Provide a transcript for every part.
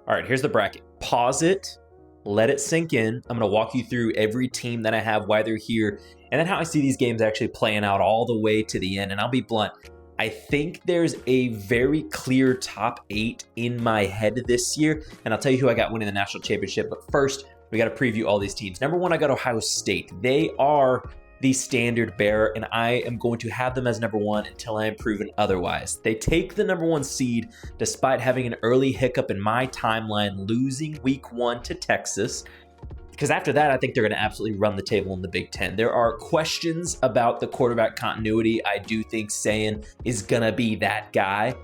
All right, here's the bracket. Pause it, let it sink in. I'm going to walk you through every team that I have, why they're here, and then how I see these games actually playing out all the way to the end. And I'll be blunt. I think there's a very clear top 8 in my head this year, and I'll tell you who I got winning the national championship. But first, we got to preview all these teams. Number 1, I got Ohio State. They are the standard bearer, and I am going to have them as number 1 until I am proven otherwise. They take the number 1 seed despite having an early hiccup in my timeline, losing week 1 to Texas. Because after that, I think they're going to absolutely run the table in the Big Ten. There are questions about the quarterback continuity. I do think Sayan is going to be that guy.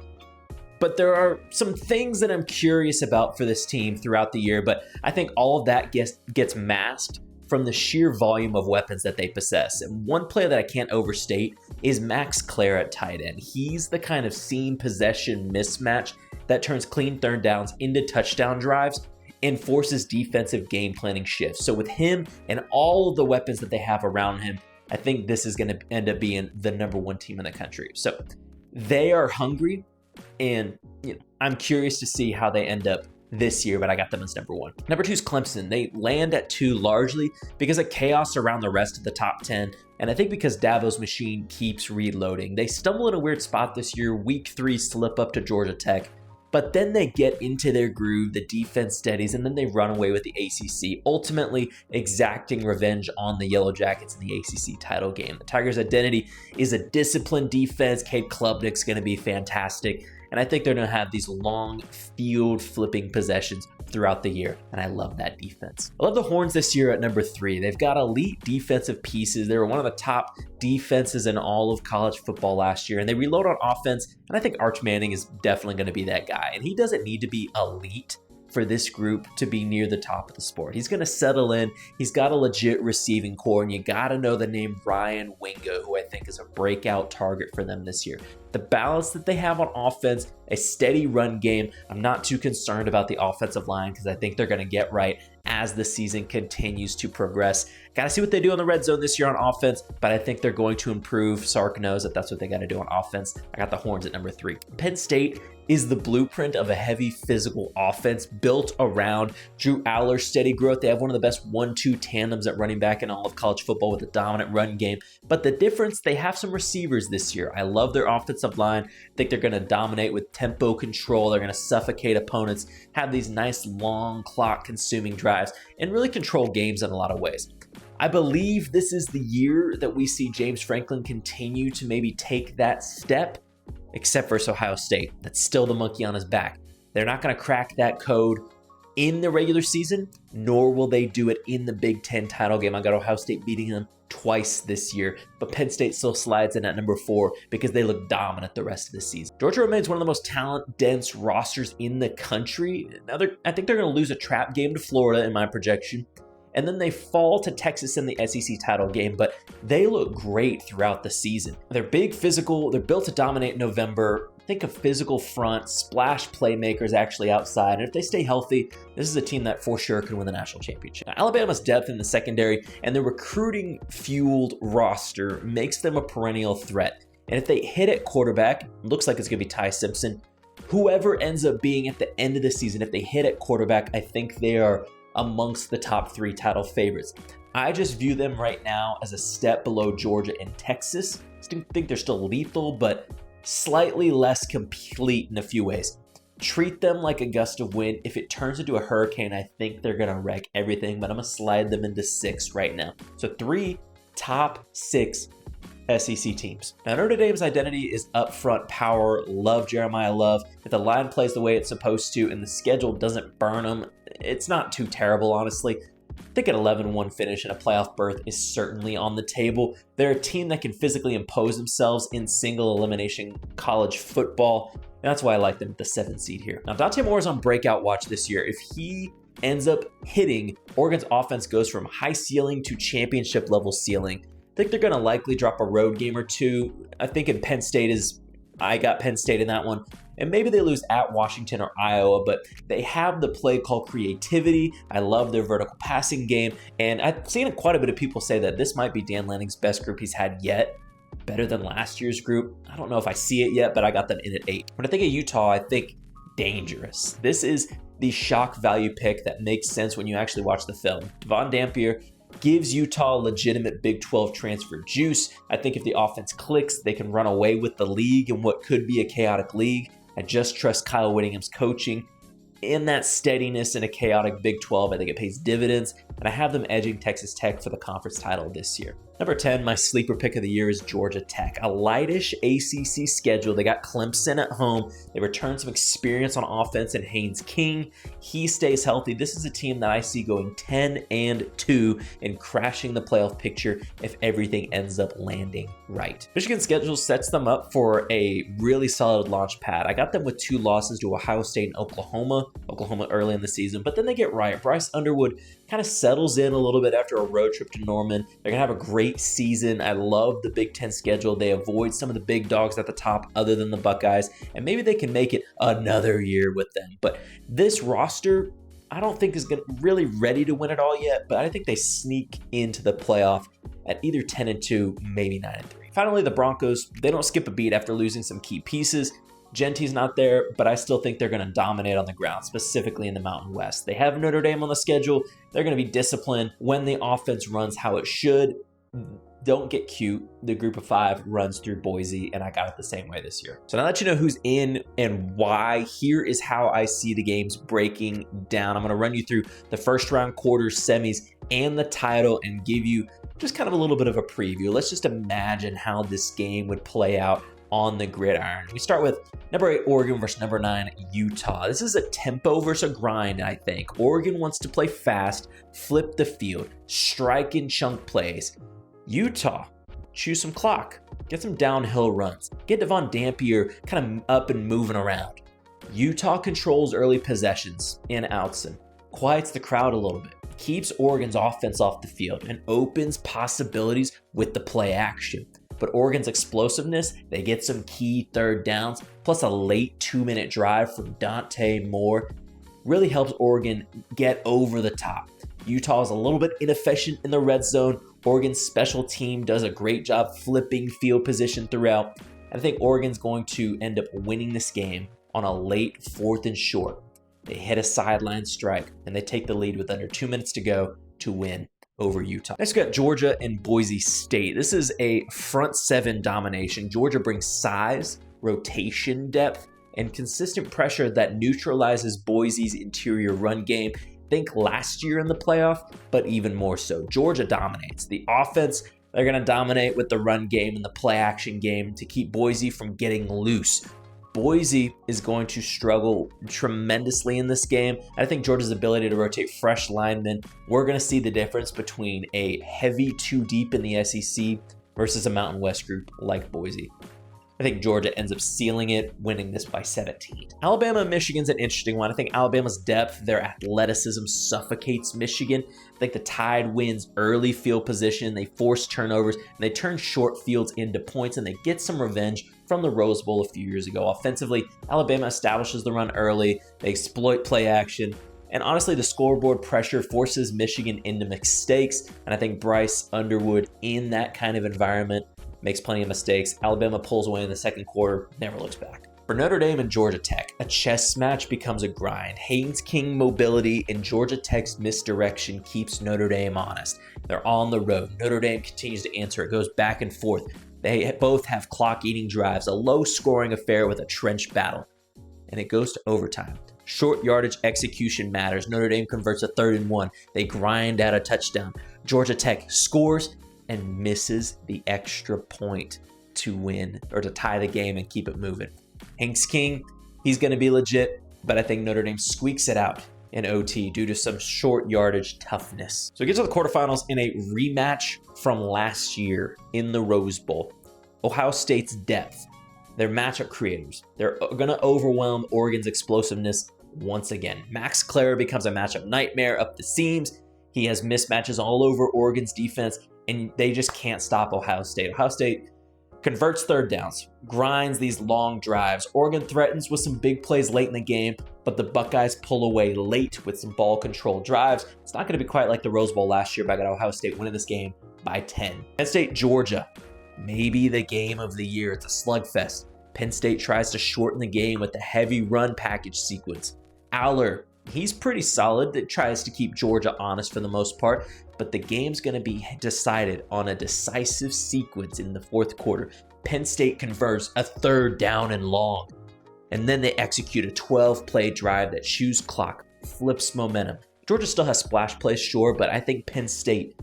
But there are some things that I'm curious about for this team throughout the year. But I think all of that gets masked from the sheer volume of weapons that they possess. And one player that I can't overstate is Max Clare at tight end. He's the kind of seam possession mismatch that turns clean third downs into touchdown drives and forces defensive game planning shifts. So with him and all of the weapons that they have around him, I think this is going to end up being the number 1 team in the country. So they are hungry, and I'm curious to see how they end up this year, but I got them as number 1. Number 2 is Clemson. They land at 2 largely because of chaos around the rest of the top 10, and I think because Dabo's machine keeps reloading. They stumble in a weird spot this year, week 3 slip up to Georgia Tech, but then they get into their groove, the defense steadies, and then they run away with the ACC, ultimately exacting revenge on the Yellow Jackets in the ACC title game. The Tigers' identity is a disciplined defense. Cade Klubnik's going to be fantastic, and I think they're going to have these long field flipping possessions throughout the year, and I love that defense. I love the Horns this year at number 3. They've got elite defensive pieces. They were one of the top defenses in all of college football last year, and they reload on offense, and I think Arch Manning is definitely going to be that guy, and he doesn't need to be elite for this group to be near the top of the sport. He's going to settle in. He's got a legit receiving core, and you got to know the name Ryan Wingo, who I think is a breakout target for them this year. The balance that they have on offense, a steady run game. I'm not too concerned about the offensive line because I think they're going to get right as the season continues to progress. Got to see what they do in the red zone this year on offense, but I think they're going to improve. Sark knows that that's what they got to do on offense. I got the Horns at number 3. Penn State is the blueprint of a heavy physical offense built around Drew Allar's steady growth. They have one of the best 1-2 tandems at running back in all of college football with a dominant run game. But the difference, they have some receivers this year. I love their offensive line. I think they're going to dominate with tempo control. They're going to suffocate opponents, have these nice long clock consuming drives, and really control games in a lot of ways. I believe this is the year that we see James Franklin continue to maybe take that step, except for Ohio State. That's still the monkey on his back. They're not going to crack that code in the regular season, nor will they do it in the Big Ten title game. I got Ohio State beating them twice this year, but Penn State still slides in at number 4 because they look dominant the rest of the season. Georgia remains one of the most talent-dense rosters in the country. Now, I think they're going to lose a trap game to Florida in my projection, and then they fall to Texas in the SEC title game, but they look great throughout the season. They're big, physical, they're built to dominate in November. Think of physical front, splash playmakers actually outside, and if they stay healthy, this is a team that for sure can win the national championship. Now, Alabama's depth in the secondary and their recruiting-fueled roster makes them a perennial threat. And if they hit at quarterback, looks like it's going to be Ty Simpson. Whoever ends up being at the end of the season, if they hit at quarterback, I think they are amongst the top 3 title favorites. I just view them right now as a step below Georgia and Texas. I think they're still lethal, but slightly less complete in a few ways. Treat them like a gust of wind. If it turns into a hurricane, I think they're going to wreck everything, but I'm going to slide them into 6 right now. So 3 top 6 SEC teams. Now, Notre Dame's identity is upfront power. Love Jeremiah Love. If the line plays the way it's supposed to and the schedule doesn't burn them, it's not too terrible, honestly. I think an 11-1 finish and a playoff berth is certainly on the table. They're a team that can physically impose themselves in single elimination college football, and that's why I like them at the 7th seed here. Now, Dante Moore is on breakout watch this year. If he ends up hitting, Oregon's offense goes from high ceiling to championship level ceiling. I think they're going to likely drop a road game or 2. I think in Penn State I got Penn State in that one. And maybe they lose at Washington or Iowa, but they have the play call creativity. I love their vertical passing game. And I've seen quite a bit of people say that this might be Dan Lanning's best group he's had yet. Better than last year's group. I don't know if I see it yet, but I got them in at 8. When I think of Utah, I think dangerous. This is the shock value pick that makes sense when you actually watch the film. Devon Dampier gives Utah legitimate Big 12 transfer juice. I think if the offense clicks, they can run away with the league in what could be a chaotic league. I just trust Kyle Whittingham's coaching. In that steadiness in a chaotic Big 12, I think it pays dividends, and I have them edging Texas Tech for the conference title this year. Number 10, my sleeper pick of the year is Georgia Tech. A lightish ACC schedule. They got Clemson at home. They return some experience on offense in Haynes King. He stays healthy. This is a team that I see going 10-2 and crashing the playoff picture if everything ends up landing right. Michigan's schedule sets them up for a really solid launch pad. I got them with 2 losses to Ohio State and Oklahoma early in the season, but then they get right. Bryce Underwood kind of settles in a little bit after a road trip to Norman. They're going to have a great season. I love the Big Ten schedule. They avoid some of the big dogs at the top other than the Buckeyes, and maybe they can make it another year with them. But this roster, I don't think is really ready to win it all yet, but I think they sneak into the playoff at either 10-2, maybe 9-3. Finally, the Broncos, they don't skip a beat after losing some key pieces. Genty's not there, but I still think they're going to dominate on the ground, specifically in the Mountain West. They have Notre Dame on the schedule. They're going to be disciplined when the offense runs how it should. Don't get cute. The group of 5 runs through Boise, and I got it the same way this year. So now that you know who's in and why, here is how I see the games breaking down. I'm going to run you through the first round, quarters, semis, and the title, and give you just kind of a little bit of a preview. Let's just imagine how this game would play out on the gridiron. We start with number 8, Oregon versus number 9, Utah. This is a tempo versus a grind, I think. Oregon wants to play fast, flip the field, strike in chunk plays. Utah, choose some clock, get some downhill runs, get Devon Dampier kind of up and moving around. Utah controls early possessions and outs and quiets the crowd a little bit, keeps Oregon's offense off the field, and opens possibilities with the play action. But Oregon's explosiveness, they get some key third downs, plus a late 2-minute drive from Dante Moore, really helps Oregon get over the top. Utah is a little bit inefficient in the red zone. Oregon's special team does a great job flipping field position throughout. I think Oregon's going to end up winning this game on a late 4th and short. They hit a sideline strike, and they take the lead with under 2 minutes to go to win over Utah. Next, we got Georgia and Boise State. This is a front 7 domination. Georgia brings size, rotation depth, and consistent pressure that neutralizes Boise's interior run game. Think last year in the playoff, but even more so. Georgia dominates. The offense, they're going to dominate with the run game and the play action game to keep Boise from getting loose. Boise is going to struggle tremendously in this game. I think Georgia's ability to rotate fresh linemen, we're going to see the difference between a heavy 2 deep in the SEC versus a Mountain West group like Boise. I think Georgia ends up sealing it, winning this by 17. Alabama and Michigan's an interesting one. I think Alabama's depth, their athleticism suffocates Michigan. I think the Tide wins early field position. They force turnovers, and they turn short fields into points, and they get some revenge from the Rose Bowl a few years ago. Offensively, Alabama establishes the run early. They exploit play action. And honestly, the scoreboard pressure forces Michigan into mistakes. And I think Bryce Underwood in that kind of environment makes plenty of mistakes. Alabama pulls away in the second quarter, never looks back. For Notre Dame and Georgia Tech, a chess match becomes a grind. Haynes King mobility and Georgia Tech's misdirection keeps Notre Dame honest. They're on the road. Notre Dame continues to answer. It goes back and forth. They both have clock-eating drives, a low-scoring affair with a trench battle. And it goes to overtime. Short yardage execution matters. Notre Dame converts a 3rd and 1. They grind out a touchdown. Georgia Tech scores and misses the extra point to win or to tie the game and keep it moving. Haynes King, he's going to be legit, but I think Notre Dame squeaks it out in OT due to some short yardage toughness. So we get to the quarterfinals in a rematch from last year in the Rose Bowl. Ohio State's depth, their matchup creators, they're going to overwhelm Oregon's explosiveness once again. Max Clara becomes a matchup nightmare up the seams. He has mismatches all over Oregon's defense, and they just can't stop Ohio State. Ohio State converts 3rd downs, grinds these long drives. Oregon threatens with some big plays late in the game, but the Buckeyes pull away late with some ball control drives. It's not going to be quite like the Rose Bowl last year, but I got Ohio State winning this game by 10. Penn State, Georgia, maybe the game of the year. It's a slugfest. Penn State tries to shorten the game with the heavy run package sequence. Aller He's pretty solid, that tries to keep Georgia honest for the most part, but the game's going to be decided on a decisive sequence in the fourth quarter. Penn State converts a 3rd down and long, and then they execute a 12-play drive that chews clock, flips momentum. Georgia still has splash plays, sure, but I think Penn State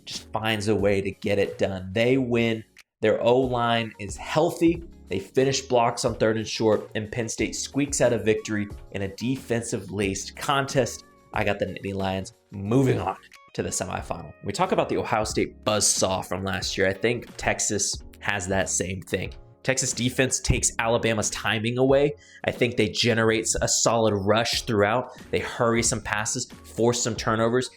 just finds a way to get it done. They win. Their O-line is healthy. They finish blocks on 3rd and short, and Penn State squeaks out a victory in a defensive-laced contest. I got the Nittany Lions moving on to the semifinal. We talk about the Ohio State buzzsaw from last year. I think Texas has that same thing. Texas defense takes Alabama's timing away. I think they generate a solid rush throughout. They hurry some passes, force some turnovers,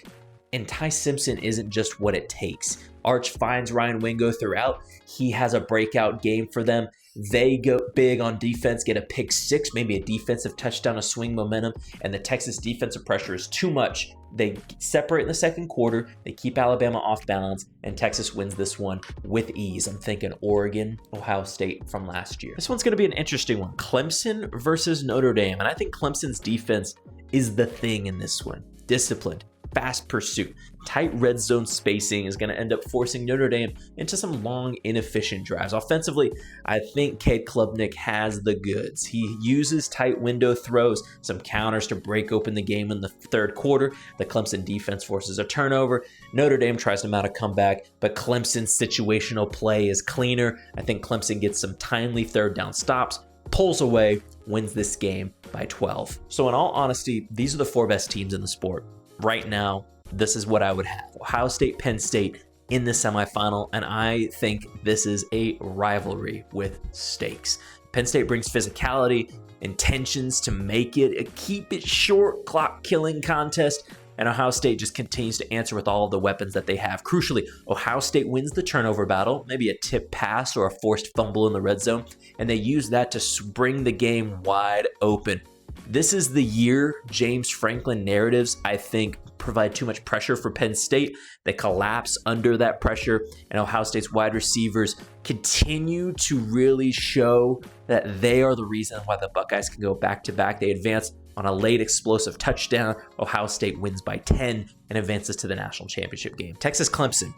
and Ty Simpson isn't just what it takes. Arch finds Ryan Wingo throughout. He has a breakout game for them. They go big on defense, get a pick 6, maybe a defensive touchdown to swing momentum, and the Texas defensive pressure is too much. They separate in the second quarter, they keep Alabama off balance, and Texas wins this one with ease. I'm thinking Oregon, Ohio State from last year. This one's going to be an interesting one. Clemson versus Notre Dame, and I think Clemson's defense is the thing in this one. Disciplined, fast pursuit, tight red zone spacing is going to end up forcing Notre Dame into some long, inefficient drives. Offensively, I think Cade Klubnik has the goods. He uses tight window throws, some counters to break open the game in the third quarter. The Clemson defense forces a turnover. Notre Dame tries to mount a comeback, but Clemson's situational play is cleaner. I think Clemson gets some timely 3rd down stops, pulls away, wins this game by 12. So in all honesty, these are the 4 best teams in the sport. Right now, this is what I would have. Ohio State, Penn State in the semifinal, and I think this is a rivalry with stakes. Penn State brings physicality, intentions to make it a keep it short, clock-killing contest, and Ohio State just continues to answer with all of the weapons that they have. Crucially, Ohio State wins the turnover battle, maybe a tip pass or a forced fumble in the red zone, and they use that to spring the game wide open. This is the year James Franklin narratives, I think, provide too much pressure for Penn State. They collapse under that pressure, and Ohio State's wide receivers continue to really show that they are the reason why the Buckeyes can go back-to-back. They advance on a late explosive touchdown. Ohio State wins by 10 and advances to the national championship game. Texas-Clemson.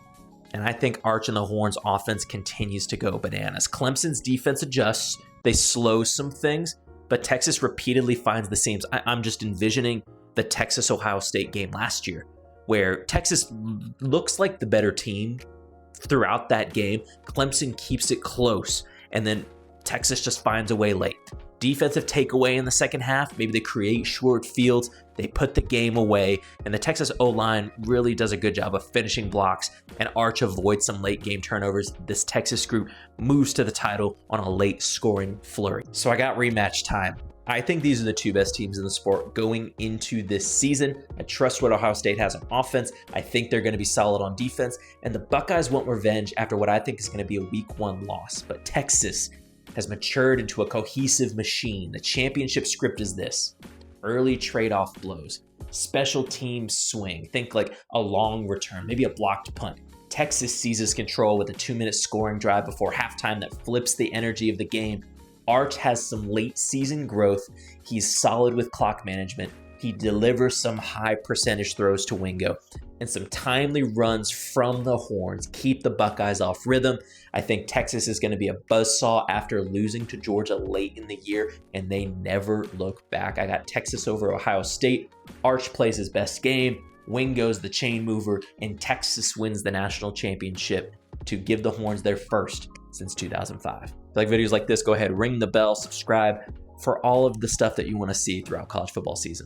And I think Arch and the Horns offense continues to go bananas. Clemson's defense adjusts. They slow some things, but Texas repeatedly finds the seams. I'm just envisioning the Texas-Ohio State game last year, where Texas looks like the better team throughout that game. Clemson keeps it close, and then Texas just finds a way late. Defensive takeaway in the second half. Maybe they create short fields. They put the game away, and the Texas O-line really does a good job of finishing blocks, and Arch avoids some late game turnovers. This Texas group moves to the title on a late scoring flurry. So I got rematch time. I think these are the 2 best teams in the sport going into this season. I trust what Ohio State has on offense. I think they're going to be solid on defense, and the Buckeyes want revenge after what I think is going to be a week 1 loss. But Texas has matured into a cohesive machine. The championship script is this: early trade-off blows, special teams swing. Think like a long return, maybe a blocked punt. Texas seizes control with a 2-minute scoring drive before halftime that flips the energy of the game. Arch has some late season growth. He's solid with clock management. He delivers some high percentage throws to Wingo, and some timely runs from the Horns keep the Buckeyes off rhythm. I think Texas is going to be a buzzsaw after losing to Georgia late in the year, and they never look back. I got Texas over Ohio State. Arch plays his best game. Wingo's the chain mover, and Texas wins the national championship to give the Horns their first since 2005. If you like videos like this, go ahead, ring the bell, subscribe for all of the stuff that you want to see throughout college football season.